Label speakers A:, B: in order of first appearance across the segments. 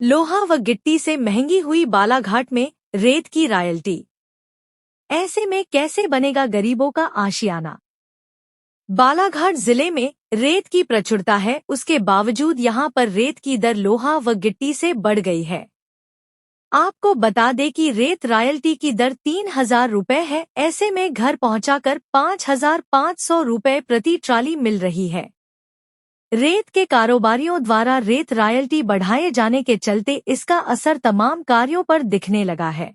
A: लोहा व गिट्टी से महंगी हुई बालाघाट में रेत की रॉयल्टी। ऐसे में कैसे बनेगा गरीबों का आशियाना। बालाघाट जिले में रेत की प्रचुरता है, उसके बावजूद यहां पर रेत की दर लोहा व गिट्टी से बढ़ गई है। आपको बता दें कि रेत रॉयल्टी की दर 3,000 रुपए है। ऐसे में घर पहुंचाकर 5,500 रुपए प्रति ट्राली मिल रही है। रेत के कारोबारियों द्वारा रेत रॉयल्टी बढ़ाए जाने के चलते इसका असर तमाम कार्यों पर दिखने लगा है।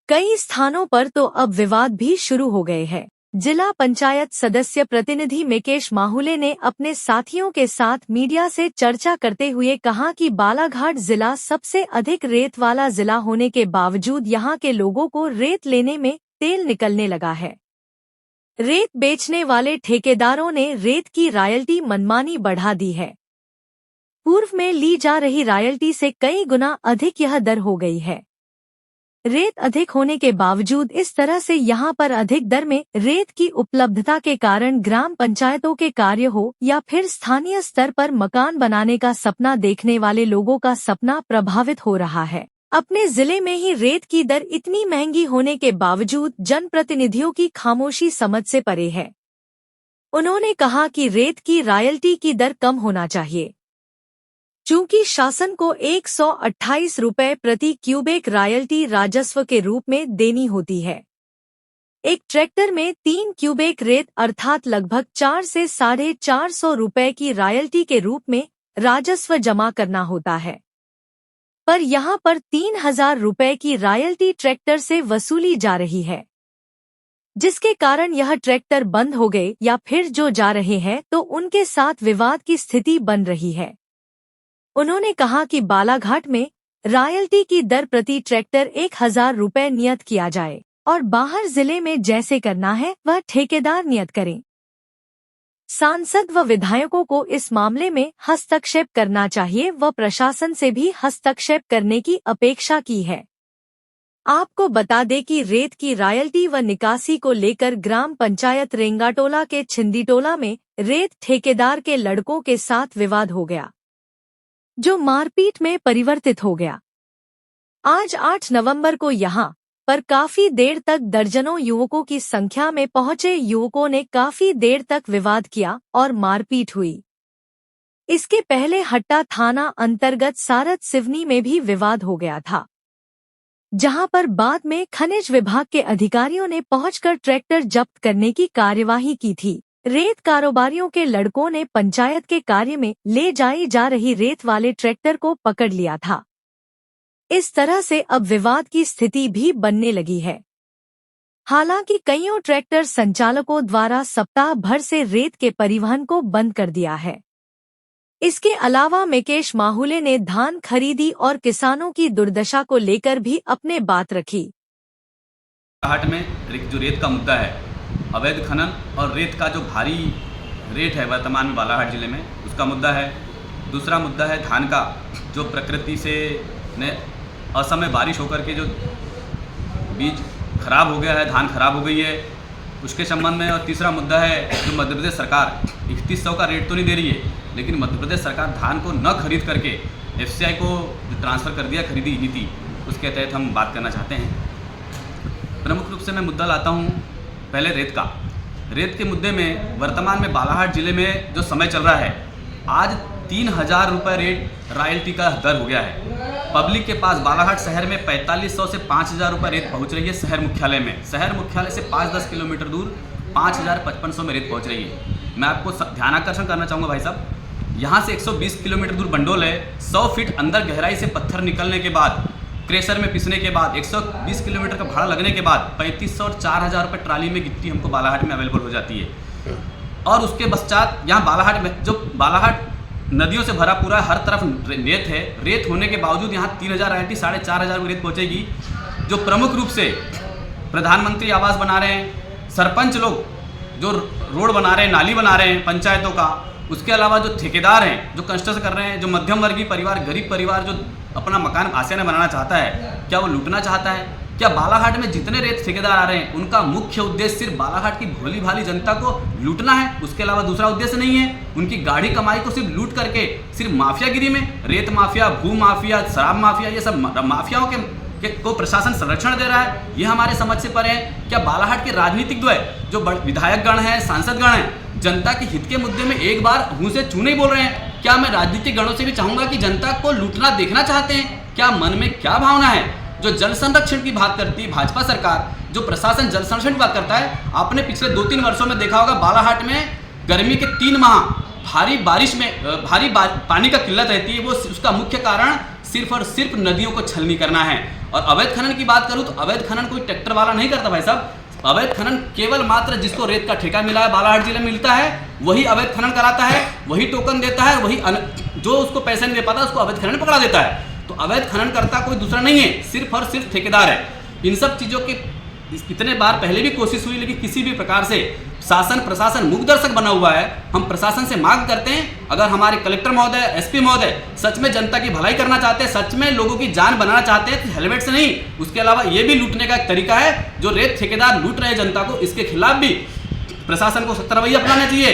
A: कई स्थानों पर तो अब विवाद भी शुरू हो गए हैं। जिला पंचायत सदस्य प्रतिनिधि मिकेश माहुले ने अपने साथियों के साथ मीडिया से चर्चा करते हुए कहा कि बालाघाट जिला सबसे अधिक रेत वाला जिला होने के बावजूद यहां के लोगों को रेत लेने में तेल निकलने लगा है। रेत बेचने वाले ठेकेदारों ने रेत की रॉयल्टी मनमानी बढ़ा दी है। पूर्व में ली जा रही रॉयल्टी से कई गुना अधिक यह दर हो गई है। रेत अधिक होने के बावजूद इस तरह से यहां पर अधिक दर में रेत की उपलब्धता के कारण ग्राम पंचायतों के कार्य हो या फिर स्थानीय स्तर पर मकान बनाने का सपना देखने वाले लोगों का सपना प्रभावित हो रहा है। अपने जिले में ही रेत की दर इतनी महंगी होने के बावजूद जनप्रतिनिधियों की खामोशी समझ से परे है। उन्होंने कहा कि रेत की रॉयल्टी की दर कम होना चाहिए, चूंकि शासन को 128 रुपए प्रति क्यूबिक रॉयल्टी राजस्व के रूप में देनी होती है। एक ट्रैक्टर में 3 क्यूबिक रेत अर्थात लगभग 4 से 450 रुपए की रॉयल्टी के रूप में राजस्व जमा करना होता है, पर यहां पर 3,000 रुपए की रॉयल्टी ट्रैक्टर से वसूली जा रही है, जिसके कारण यह ट्रैक्टर बंद हो गए या फिर जो जा रहे हैं तो उनके साथ विवाद की स्थिति बन रही है। उन्होंने कहा कि बालाघाट में रॉयल्टी की दर प्रति ट्रैक्टर 1,000 रुपए नियत किया जाए और बाहर जिले में जैसे करना है वह ठेकेदार नियत करें। सांसद व विधायकों को इस मामले में हस्तक्षेप करना चाहिए व प्रशासन से भी हस्तक्षेप करने की अपेक्षा की है। आपको बता दें कि रेत की रॉयल्टी व निकासी को लेकर ग्राम पंचायत रेंगाटोला के छिंदीटोला में रेत ठेकेदार के लड़कों के साथ विवाद हो गया, जो मारपीट में परिवर्तित हो गया। आज 8 नवंबर को यहां पर काफी देर तक दर्जनों युवकों की संख्या में पहुंचे युवकों ने काफी देर तक विवाद किया और मारपीट हुई। इसके पहले हट्टा थाना अंतर्गत सारद सिवनी में भी विवाद हो गया था, जहां पर बाद में खनिज विभाग के अधिकारियों ने पहुंचकर ट्रैक्टर जब्त करने की कार्यवाही की थी। रेत कारोबारियों के लड़कों ने पंचायत के कार्य में ले जाई जा रही रेत वाले ट्रैक्टर को पकड़ लिया था। इस तरह से अब विवाद की स्थिति भी बनने लगी है। हालांकि कईयों ट्रैक्टर संचालकों द्वारा सप्ताह भर से रेत के परिवहन को बंद कर दिया है। इसके अलावा मिकेश माहुले ने धान खरीदी और किसानों की दुर्दशा को लेकर भी अपने बात रखी।
B: बालाघाट में जो रेत का मुद्दा है, अवैध खनन और रेत का जो भारी रेट है वर्तमान में बालाघाट जिले में, उसका मुद्दा है। दूसरा मुद्दा है धान का, जो प्रकृति से असमय बारिश होकर के जो बीज खराब हो गया है, धान खराब हो गई है, उसके संबंध में। और तीसरा मुद्दा है जो मध्य प्रदेश सरकार 3100 का रेट तो नहीं दे रही है, लेकिन मध्य प्रदेश सरकार धान को न खरीद करके FCI को जो ट्रांसफ़र कर दिया खरीदी नीति, उसके तहत हम बात करना चाहते हैं। प्रमुख रूप से मैं मुद्दा लाता हूँ पहले रेत का। रेत के मुद्दे में वर्तमान में बालाघाट जिले में जो समय चल रहा है, आज 3,000 रुपये रेट रॉयल्टी का दर हो गया है। पब्लिक के पास बालाघाट शहर में 4500 से 5,000 रुपये रेत पहुंच रही है। शहर मुख्यालय में, शहर मुख्यालय से 5-10 किलोमीटर दूर 5,500 में रेत पहुंच रही है। मैं आपको ध्यानाकर्षण करना चाहूँगा भाई साहब, यहाँ से 120 किलोमीटर दूर बंडोल है। 100 फीट अंदर गहराई से पत्थर निकलने के बाद, क्रेशर में पिसने के बाद, 120 किलोमीटर का भाड़ा लगने के बाद 3,500 और 4,000 रुपये ट्राली में गिट्टी हमको बालाघाट में अवेलेबल हो जाती है। और उसके पश्चात यहाँ बालाघाट में जो बालाघाट नदियों से भरा पूरा हर तरफ रेत है। रेत होने के बावजूद यहाँ 3,000 रॉयल्टी 4,500 में रेत पहुँचेगी। जो प्रमुख रूप से प्रधानमंत्री आवास बना रहे हैं, सरपंच लोग जो रोड बना रहे हैं, नाली बना रहे हैं पंचायतों का, उसके अलावा जो ठेकेदार हैं जो कंस्ट्रक्शन कर रहे हैं, जो मध्यम वर्गीय परिवार, गरीब परिवार जो अपना मकान आसियाना बनाना चाहता है, क्या वो लूटना चाहता है? क्या बालाघाट में जितने रेत ठेकेदार आ रहे हैं उनका मुख्य उद्देश्य सिर्फ बालाघाट की भोली भाली जनता को लूटना है, उसके अलावा दूसरा उद्देश्य नहीं है? उनकी गाढ़ी कमाई को सिर्फ लूट करके सिर्फ माफियागिरी में, रेत माफिया, भू माफिया, शराब माफिया, ये सब माफियाओं को प्रशासन संरक्षण दे रहा है, ये हमारे समझ से परे है। क्या बालाघाट के राजनीतिक जो विधायक गण है, सांसद गण है, जनता के हित के मुद्दे में एक बार मुंह से चू नहीं बोल रहे हैं? क्या मैं राजनीतिक गणों से भी चाहूंगा कि जनता को लूटना देखना चाहते हैं? क्या मन में क्या भावना है? जो जल संरक्षण की बात करती है भाजपा सरकार, जो प्रशासन जल संरक्षण की बात करता है, आपने पिछले 2-3 वर्षों में देखा होगा बालाघाट में गर्मी के 3 माह भारी बारिश में पानी का किल्लत रहती है। वो उसका मुख्य कारण सिर्फ और सिर्फ नदियों को छलनी करना है। और अवैध खनन की बात करूं तो अवैध खनन कोई ट्रैक्टर वाला नहीं करता भाई साहब। अवैध खनन केवल मात्र जिसको रेत का ठेका मिला है, बालाघाट जिले में मिलता है, वही अवैध खनन कराता है, वही टोकन देता है, वही जो उसको पैसे नहीं दे पाता उसको अवैध खनन पकड़ा देता है। तो अवैध खनन करता कोई दूसरा नहीं है, सिर्फ और सिर्फ ठेकेदार है। इन सब चीज़ों के इतने बार पहले भी कोशिश हुई, लेकिन किसी भी प्रकार से शासन प्रशासन मूकदर्शक बना हुआ है। हम प्रशासन से मांग करते हैं, अगर हमारे कलेक्टर महोदय, एसपी महोदय सच में जनता की भलाई करना चाहते हैं, सच में लोगों की जान बनाना चाहते हैं, तो हेलमेट से नहीं, उसके अलावा ये भी लूटने का एक तरीका है जो रेत ठेकेदार लूट रहे हैं जनता को, इसके खिलाफ भी प्रशासन को सख्त रवैया अपनाना चाहिए।